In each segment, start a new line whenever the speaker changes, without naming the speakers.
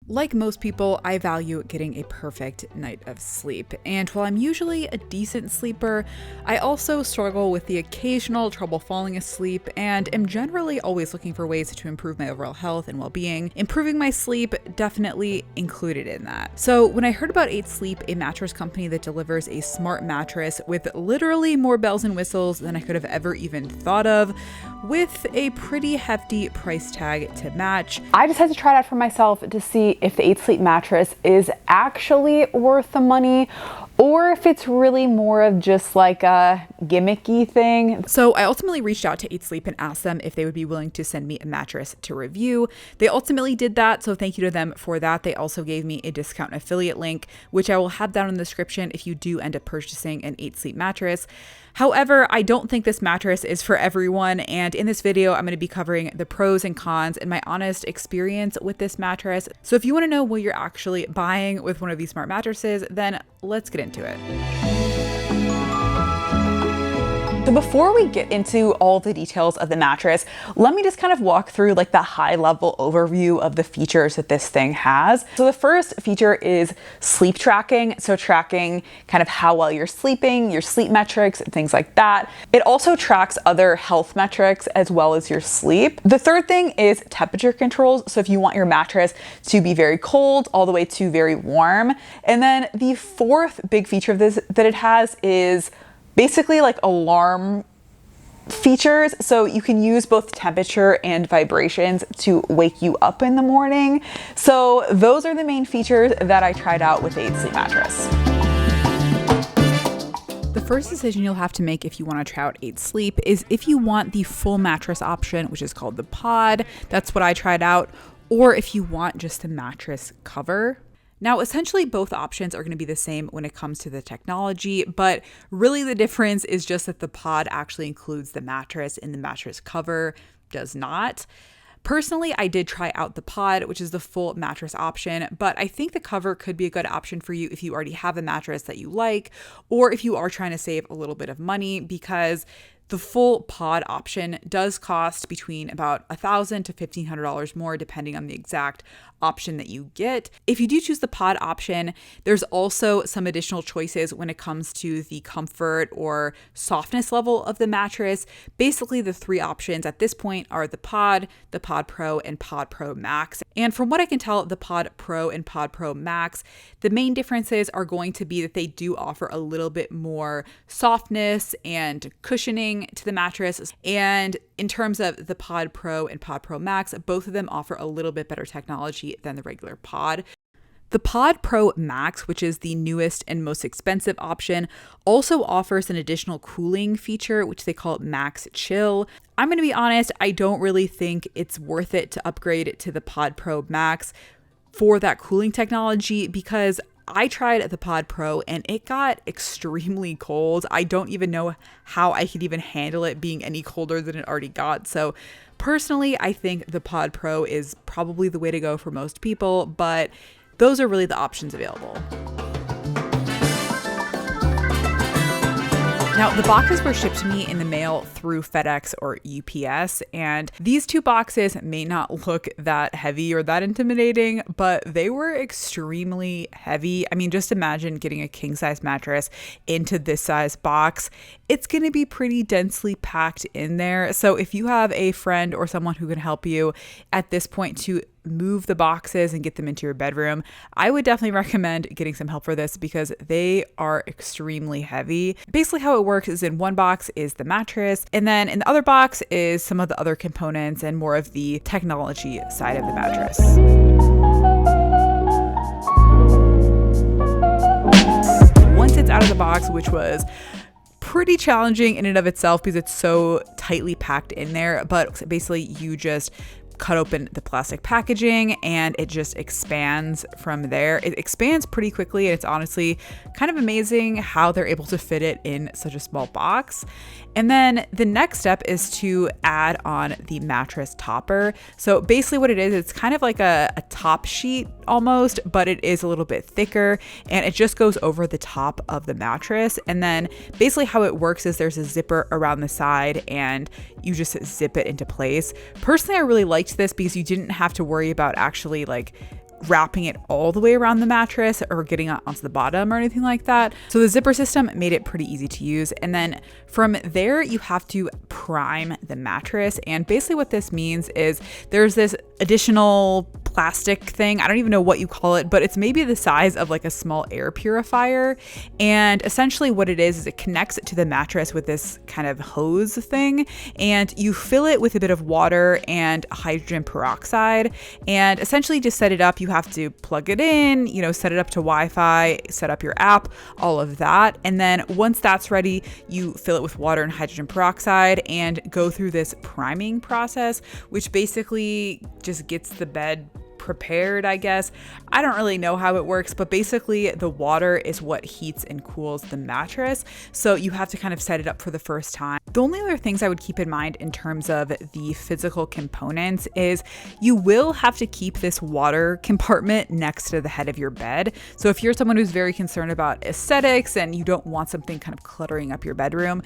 Like most people, I value getting a perfect night of sleep. And while I'm usually a decent sleeper, I also struggle with the occasional trouble falling asleep and am generally always looking for ways to improve my overall health and well-being. Improving my sleep definitely included in that. So when I heard about 8 Sleep, a mattress company that delivers a smart mattress with literally more bells and whistles than I could have ever even thought of, with a pretty hefty price tag to match,
I just had to try it out for myself to see if the 8 Sleep mattress is actually worth the money or if it's really more of just like a gimmicky thing.
So I ultimately reached out to 8 Sleep and asked them if they would be willing to send me a mattress to review. They ultimately did that, so thank you to them for that. They also gave me a discount affiliate link, which I will have down in the description if you do end up purchasing an 8 Sleep mattress. However, I don't think this mattress is for everyone, and in this video, I'm going to be covering the pros and cons and my honest experience with this mattress. So if you want to know what you're actually buying with one of these smart mattresses, then let's get into it.
So before we get into all the details of the mattress, let me just kind of walk through like the high level overview of the features that this thing has. So the first feature is sleep tracking. So tracking kind of how well you're sleeping, your sleep metrics, and things like that. It also tracks other health metrics as well as your sleep. The third thing is temperature controls. So if you want your mattress to be very cold all the way to very warm. And then the fourth big feature of this that it has is basically like alarm features. So you can use both temperature and vibrations to wake you up in the morning. So those are the main features that I tried out with the 8 Sleep mattress.
The first decision you'll have to make if you want to try out 8 Sleep is if you want the full mattress option, which is called the pod. That's what I tried out. Or if you want just a mattress cover. Now, essentially, both options are going to be the same when it comes to the technology, but really the difference is just that the pod actually includes the mattress and the mattress cover does not. Personally, I did try out the pod, which is the full mattress option, but I think the cover could be a good option for you if you already have a mattress that you like, or if you are trying to save a little bit of money, because the full pod option does cost between about $1,000 to $1,500 more, depending on the exact option that you get. If you do choose the pod option, there's also some additional choices when it comes to the comfort or softness level of the mattress. Basically, the 3 options at this point are the Pod Pro, and Pod Pro Max. And from what I can tell, the Pod Pro and Pod Pro Max, the main differences are going to be that they do offer a little bit more softness and cushioning to the mattress. And in terms of the Pod Pro and Pod Pro Max, both of them offer a little bit better technology than the regular pod. The Pod Pro Max, which is the newest and most expensive option, also offers an additional cooling feature, which they call Max Chill. I'm going to be honest, I don't really think it's worth it to upgrade to the Pod Pro Max for that cooling technology, because I tried the Pod Pro and it got extremely cold. I don't even know how I could even handle it being any colder than it already got. So personally, I think the Pod Pro is probably the way to go for most people, but those are really the options available. Now, the boxes were shipped to me in the mail through FedEx or UPS, and these 2 boxes may not look that heavy or that intimidating, but they were extremely heavy. I mean, just imagine getting a king-size mattress into this size box. It's going to be pretty densely packed in there. So if you have a friend or someone who can help you at this point to move the boxes and get them into your bedroom, I would definitely recommend getting some help for this because they are extremely heavy. Basically how it works is in one box is the mattress, and then in the other box is some of the other components and more of the technology side of the mattress. Once it's out of the box, which was pretty challenging in and of itself because it's so tightly packed in there, but basically you just cut open the plastic packaging and it just expands from there. It expands pretty quickly, and it's honestly kind of amazing how they're able to fit it in such a small box. And then the next step is to add on the mattress topper. So basically what it is, it's kind of like a top sheet almost, but it is a little bit thicker and it just goes over the top of the mattress. And then basically how it works is there's a zipper around the side and you just zip it into place. Personally, I really liked this because you didn't have to worry about actually like wrapping it all the way around the mattress or getting it onto the bottom or anything like that. So the zipper system made it pretty easy to use. And then from there, you have to prime the mattress. And basically what this means is there's this additional plastic thing. I don't even know what you call it, but it's maybe the size of like a small air purifier. And essentially what it is it connects it to the mattress with this kind of hose thing. And you fill it with a bit of water and hydrogen peroxide. And essentially just set it up. You have to plug it in, set it up to Wi-Fi, set up your app, all of that. And then once that's ready, you fill it with water and hydrogen peroxide and go through this priming process, which basically just gets the bed prepared, I guess. I don't really know how it works, but basically the water is what heats and cools the mattress. So you have to kind of set it up for the first time. The only other things I would keep in mind in terms of the physical components is you will have to keep this water compartment next to the head of your bed. So if you're someone who's very concerned about aesthetics and you don't want something kind of cluttering up your bedroom,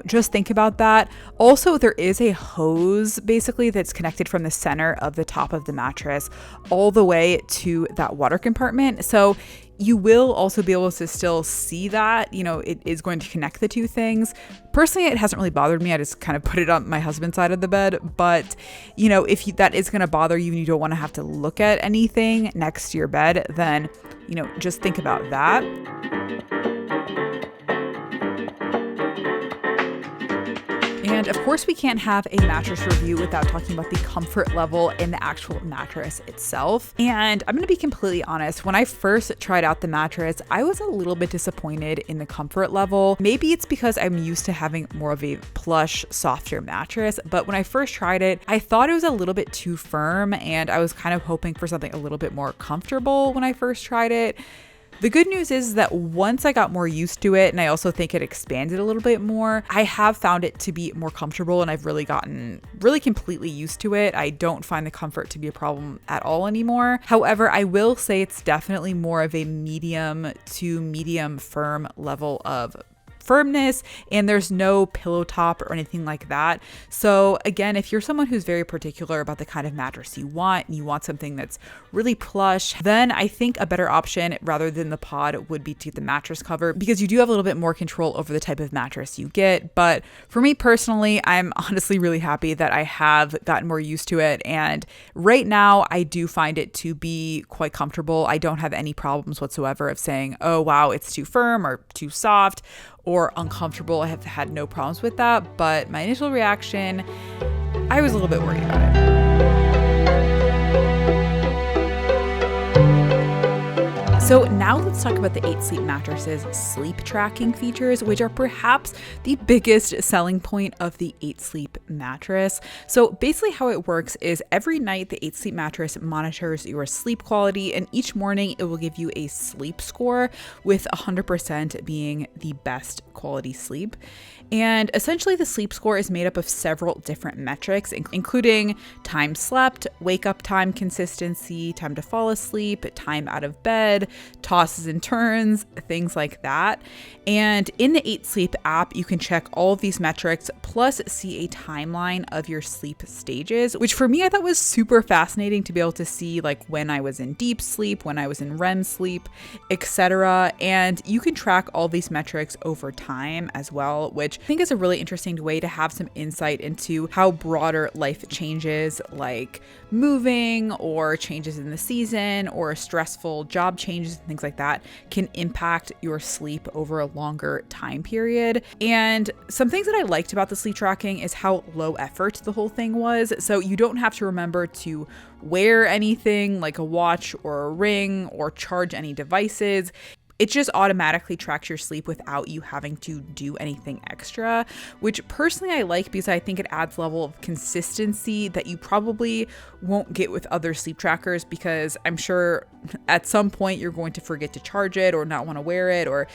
just think about that. Also, there is a hose basically that's connected from the center of the top of the mattress all the way to that water compartment. So you will also be able to still see that, it is going to connect the two things. Personally, it hasn't really bothered me. I just kind of put it on my husband's side of the bed. But, if that is going to bother you and you don't want to have to look at anything next to your bed, then, just think about that. And of course, we can't have a mattress review without talking about the comfort level in the actual mattress itself. And I'm going to be completely honest, when I first tried out the mattress, I was a little bit disappointed in the comfort level. Maybe it's because I'm used to having more of a plush, softer mattress, but when I first tried it, I thought it was a little bit too firm, and I was kind of hoping for something a little bit more comfortable when I first tried it. The good news is that once I got more used to it, and I also think it expanded a little bit more, I have found it to be more comfortable, and I've really gotten completely used to it. I don't find the comfort to be a problem at all anymore. However, I will say it's definitely more of a medium to medium firm level of firmness, and there's no pillow top or anything like that. So again, if you're someone who's very particular about the kind of mattress you want, and you want something that's really plush, then I think a better option rather than the pod would be to get the mattress cover, because you do have a little bit more control over the type of mattress you get. But for me personally, I'm honestly really happy that I have gotten more used to it, and right now I do find it to be quite comfortable. I don't have any problems whatsoever of saying, oh wow, it's too firm or too soft or uncomfortable. I have had no problems with that, but my initial reaction, I was a little bit worried about it. So now let's talk about the 8 Sleep Mattresses sleep tracking features, which are perhaps the biggest selling point of the 8 Sleep mattress. So basically how it works is every night the 8 Sleep mattress monitors your sleep quality, and each morning it will give you a sleep score, with 100% being the best quality sleep. And essentially the sleep score is made up of several different metrics, including time slept, wake up time consistency, time to fall asleep, time out of bed, tosses and turns, things like that. And in the 8 Sleep app, you can check all of these metrics, plus see a timeline of your sleep stages, which for me, I thought was super fascinating to be able to see, like when I was in deep sleep, when I was in REM sleep, etc. And you can track all these metrics over time as well, which I think is a really interesting way to have some insight into how broader life changes, like moving or changes in the season or stressful job changes and things like that, can impact your sleep over a longer time period. And some things that I liked about the sleep tracking is how low effort the whole thing was. So you don't have to remember to wear anything like a watch or a ring or charge any devices. It just automatically tracks your sleep without you having to do anything extra, which personally I like because I think it adds a level of consistency that you probably won't get with other sleep trackers, because I'm sure at some point you're going to forget to charge it or not want to wear it or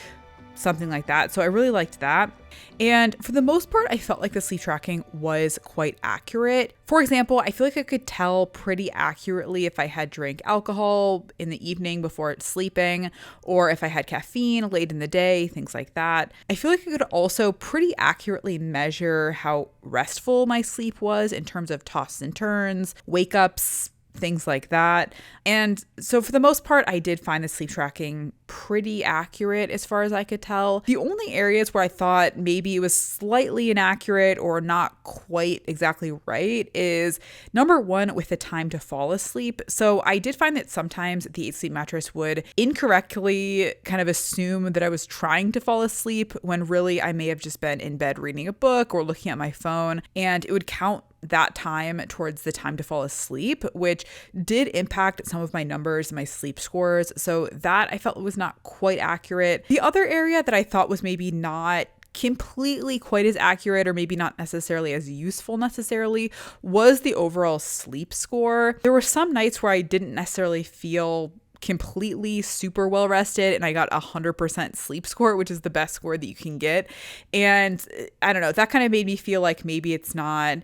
something like that. So I really liked that. And for the most part, I felt like the sleep tracking was quite accurate. For example, I feel like I could tell pretty accurately if I had drank alcohol in the evening before sleeping, or if I had caffeine late in the day, things like that. I feel like I could also pretty accurately measure how restful my sleep was in terms of tosses and turns, wake ups, things like that. And so for the most part, I did find the sleep tracking pretty accurate as far as I could tell. The only areas where I thought maybe it was slightly inaccurate or not quite exactly right is number one, with the time to fall asleep. So I did find that sometimes the 8 Sleep mattress would incorrectly kind of assume that I was trying to fall asleep when really I may have just been in bed reading a book or looking at my phone, and it would count that time towards the time to fall asleep, which did impact some of my numbers, my sleep scores. So that I felt was not quite accurate. The other area that I thought was maybe not completely quite as accurate, or maybe not necessarily as useful necessarily, was the overall sleep score. There were some nights where I didn't necessarily feel completely super well rested and I got 100% sleep score, which is the best score that you can get. And I don't know, that kind of made me feel like maybe it's not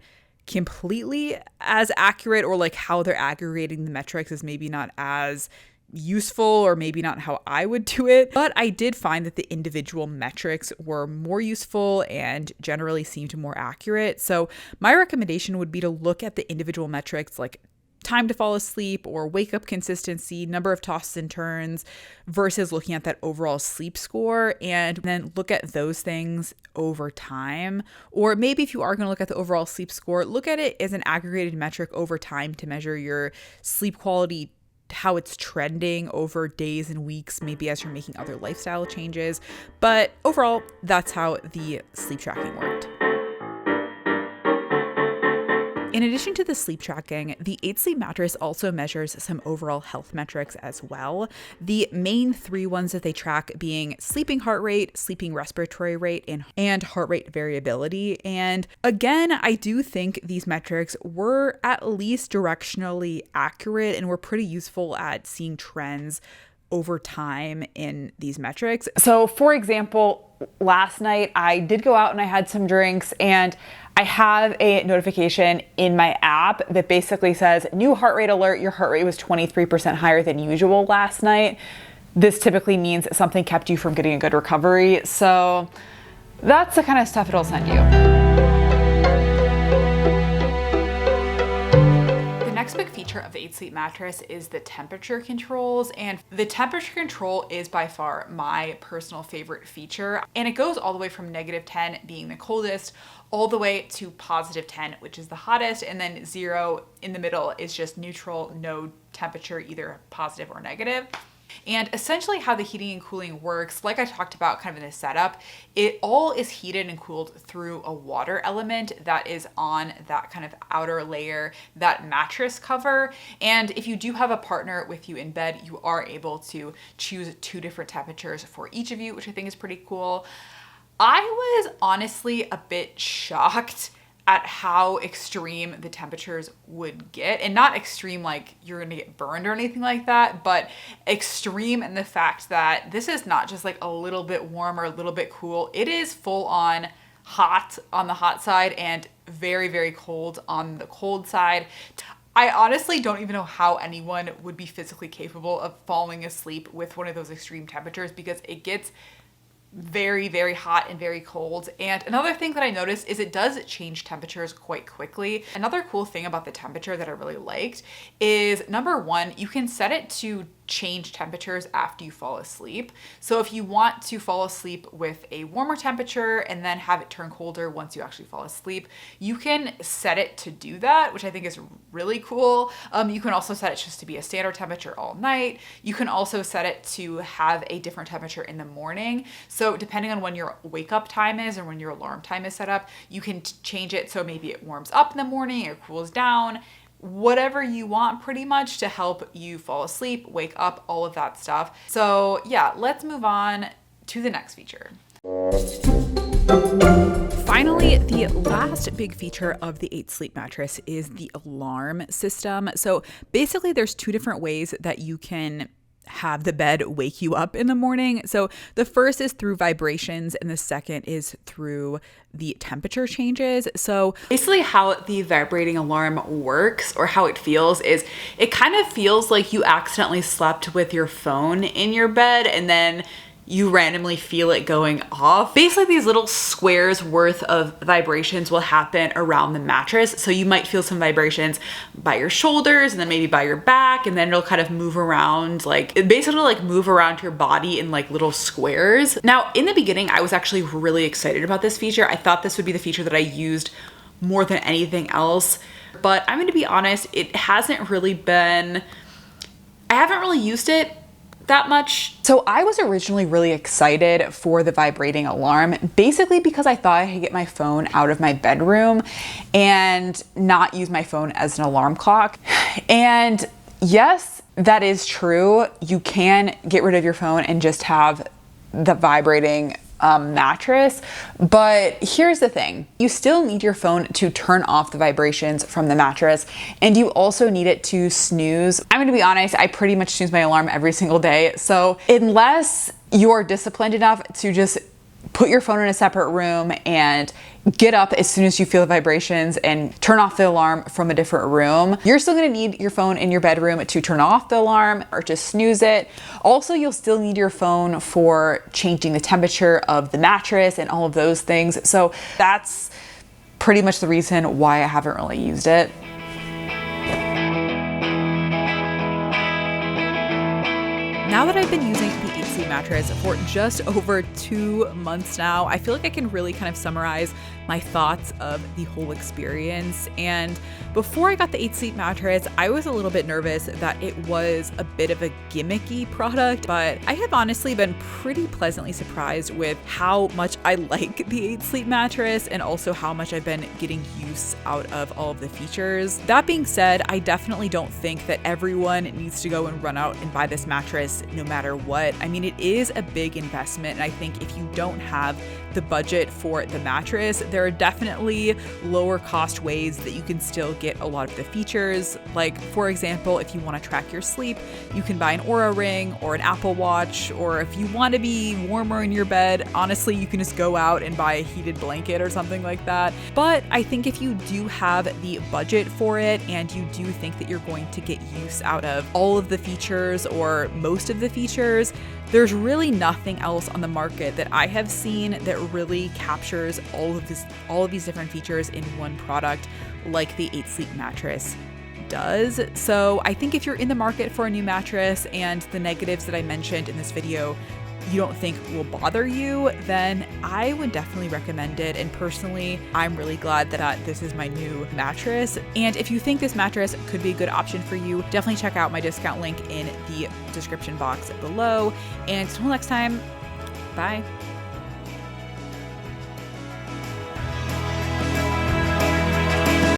completely as accurate, or like how they're aggregating the metrics is maybe not as useful, or maybe not how I would do it. But I did find that the individual metrics were more useful and generally seemed more accurate. So my recommendation would be to look at the individual metrics like time to fall asleep or wake up consistency, number of tosses and turns, versus looking at that overall sleep score, and then look at those things over time. Or maybe if you are going to look at the overall sleep score, look at it as an aggregated metric over time to measure your sleep quality, how it's trending over days and weeks, maybe as you're making other lifestyle changes. But overall, that's how the sleep tracking worked. In addition to the sleep tracking, the 8 Sleep mattress also measures some overall health metrics as well. The main 3 ones that they track being sleeping heart rate, sleeping respiratory rate, and heart rate variability. And again, I do think these metrics were at least directionally accurate and were pretty useful at seeing trends over time in these metrics.
So for example, last night I did go out and I had some drinks, and I have a notification in my app that basically says, new heart rate alert, your heart rate was 23% higher than usual last night. This typically means that something kept you from getting a good recovery. So that's the kind of stuff it'll send you.
Next big feature of the 8 Sleep mattress is the temperature controls, and the temperature control is by far my personal favorite feature, and it goes all the way from -10 being the coldest all the way to +10, which is the hottest, and then 0 in the middle is just neutral, no temperature, either positive or negative. And essentially how the heating and cooling works, like I talked about kind of in the setup, it all is heated and cooled through a water element that is on that kind of outer layer, that mattress cover. And if you do have a partner with you in bed, you are able to choose 2 different temperatures for each of you, which I think is pretty cool. I was honestly a bit shocked at how extreme the temperatures would get, and not extreme like you're gonna get burned or anything like that, but extreme in the fact that this is not just like a little bit warm or a little bit cool. It is full on hot on the hot side and very, very cold on the cold side. I honestly don't even know how anyone would be physically capable of falling asleep with one of those extreme temperatures, because it gets very, very hot and very cold. And another thing that I noticed is it does change temperatures quite quickly. Another cool thing about the temperature that I really liked is, number one, you can set it to change temperatures after you fall asleep. So if you want to fall asleep with a warmer temperature and then have it turn colder once you actually fall asleep, you can set it to do that, which I think is really cool. You can also set it just to be a standard temperature all night. You can also set it to have a different temperature in the morning. So depending on when your wake up time is or when your alarm time is set up, you can change it so maybe it warms up in the morning or cools down. Whatever you want pretty much to help you fall asleep, wake up, all of that stuff. So yeah, let's move on to the next feature. Finally, the last big feature of the 8 Sleep mattress is the alarm system. So basically there's 2 different ways that you can have the bed wake you up in the morning. So the first is through vibrations and the second is through the temperature changes. So basically how the vibrating alarm works, or how it feels, is it kind of feels like you accidentally slept with your phone in your bed, and then
you randomly feel it going off. Basically, these little squares worth of vibrations will happen around the mattress. So you might feel some vibrations by your shoulders and then maybe by your back, and then it'll kind of move around, like it basically like move around your body in like little squares. Now, in the beginning, I was actually really excited about this feature. I thought this would be the feature that I used more than anything else, but I'm gonna be honest, it hasn't really been, I haven't really used it that much. So I was originally really excited for the vibrating alarm, basically because I thought I could get my phone out of my bedroom and not use my phone as an alarm clock. And yes, that is true. You can get rid of your phone and just have the vibrating mattress. But here's the thing. You still need your phone to turn off the vibrations from the mattress, and you also need it to snooze. I'm gonna be honest, I pretty much snooze my alarm every single day. So unless you're disciplined enough to just put your phone in a separate room and get up as soon as you feel the vibrations and turn off the alarm from a different room, you're still gonna need your phone in your bedroom to turn off the alarm or just snooze it. Also, you'll still need your phone for changing the temperature of the mattress and all of those things. So that's pretty much the reason why I haven't really used it.
Now that I've been using the 8-Sleep mattress for just over 2 months now, I feel like I can really kind of summarize my thoughts of the whole experience. And before I got the 8-Sleep mattress, I was a little bit nervous that it was a bit of a gimmicky product, but I have honestly been pretty pleasantly surprised with how much I like the 8-Sleep mattress and also how much I've been getting use out of all of the features. That being said, I definitely don't think that everyone needs to go and run out and buy this mattress no matter what. I mean, it is a big investment, and I think if you don't have the budget for the mattress, there are definitely lower cost ways that you can still get a lot of the features. Like, for example, if you want to track your sleep, you can buy an Oura Ring or an Apple Watch, or if you want to be warmer in your bed, honestly, you can just go out and buy a heated blanket or something like that. But I think if you do have the budget for it and you do think that you're going to get use out of all of the features or most of the features, there's really nothing else on the market that I have seen that really captures all of these different features in one product like the 8-Sleep mattress does. So I think if you're in the market for a new mattress and the negatives that I mentioned in this video you don't think will bother you, then I would definitely recommend it. And personally, I'm really glad that this is my new mattress. And if you think this mattress could be a good option for you, definitely check out my discount link in the description box below. And until next time, bye.